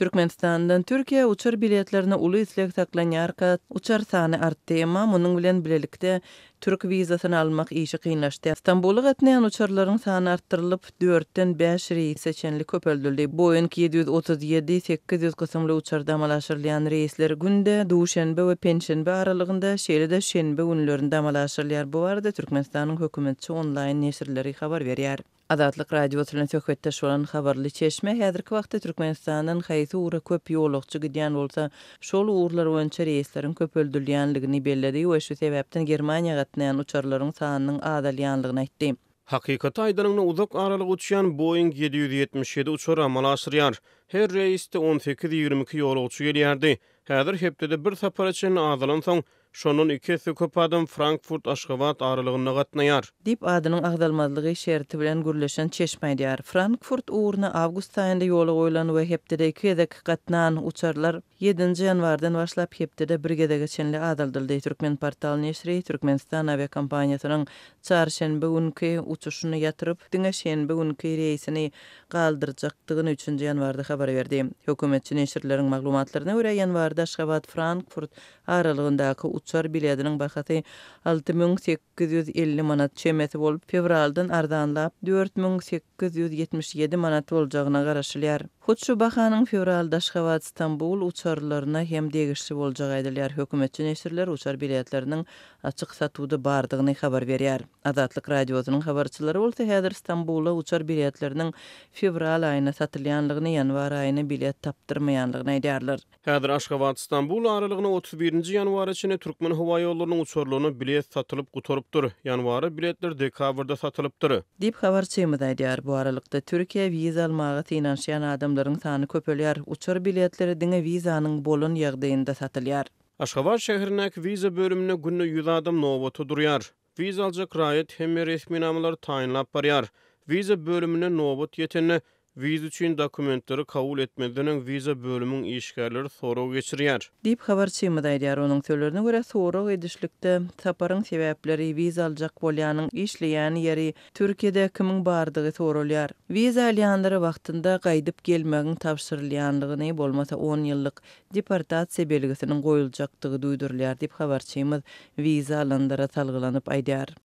Türkmenistandan Türkiye uçar biletlerine ulu istek taklanýarka uçar sany artdy, emma munyň bilen bilelikde Türk vizasyny almak işi kynlaşdy. İstanbul'a gatnaýan uçarlaryň sany artdyrylyp 4-den 5 reýs seçenlik köpeldildi. Boeing 737-800 kysymly uçarda amalaşyrlayan reýsler günde duşanbe we penşenbe aralygynda şeýle-de şenbe günlerinde amalaşyrlar. Bu arada Türkmenistanyň hökümetçi onlaýn neşirleri habar berýär. Adatlyk radiosynyň söhbetde şolan habarly çeşme häzirki wagtda Türkmenistanyň haýsy ura köp ýolagçy gidýän bolsa, şol urlar boýunça reýsleriň köpeldilýänligini belledi we şu sebäpden Germaniýa gatnaýan uçarlaryň sanynyň azalýanlygyny aýtdy. Hakykata aýdanyňda uzak aralyk uçýan Boeing 777 uçar amalaşyrýar. Her reýsde 18-22 ýolagçy gelýärdi. Häzir hepdede bir sapar üçin azalan soň şonun 2 köp adam Frankfurt-Aşgabat aralygyna gatnaýar. Dip adynyň agdalmazlygy şerti bilen gürleşen çeşme aýdýar. Frankfurt uğruna awgust aýynda ýola goýulan we hepdede 2 gedek gatnan uçarlar 7-nji ýanwardan başlap hepdede bir gede geçenli azaldyldy. Türkmen portal neşri Türkmenistan aviakompaniýasynyň çarşembe günkü uçuşyny ýatyryp, diňe şenbe günkü reýsini galdyrjakdygyny 3-nji ýanwarda habar berdi. Hökümetçi neşirleriň maglumatlaryna görä ýanwarda Aşgabat Frankfurt aralygyndaky uçar biletiniň bahasy 6850 manat çemeti bolup fevraldan ardanlap 4877 manat boljagyna garaşylýar. Hutşu bahanyň fevralda Aşgabat İstanbul uçarlaryna hem degişli boljak aýdylýar. Hökümetçi neşirler uçar biletleriniň açyk satuwda bardygyny habar berýär. Adatlyk radiosynyň habarçylary bolsa häzir İstanbul'a uçar biletleriniň fevral aýyna satylýanlygyny, ýanwar aýyna bilet tapdyrmaýanlygyny aýdýarlar. Häzir Aşgabat İstanbul aralygyna 31-nji ýanwar içinde Türkmen hawa ýollarynyň uçarlaryna bilet satylyp gutorypdyr. Ýanwary biletler dekabrda satylypdyr. Dip habarçymyz aýdýar. Bu aralykda Türkiýe wiza almagy tynanşýan adamlaryň sany köpelýär. Uçar biletleri diňe wizanyň bolan ýagdaýynda satylýar. Aşgabat şäherindäki wiza bölümine günne 100 adam nowbaty durýar. Wiza aljak raýat hem resmi namalar taýinlap barýar. Wiza bölümine nowbat ýetenne wiza üçin dokumentleri kabul etmediňiň wiza bölüminiň işgärleri sorag geçirýär. Dip habarçymyz aýdýar. Onuň sözlerine görä sorag edişlikde saparyň sebäpleri wiza aljak bolýanyň işleýän ýeri Türkiýede kimiň bardygy sorulýar. Wiza alýanlary wagtynda gaýdyp gelmegiň tapşyrylýanlygyny bolmasa 10 ýyllyk deportasiýa belgisiniň goýuljakdygy duýdurulýar dip habarçymyz wiza alanlara salgylanyp aýdýar.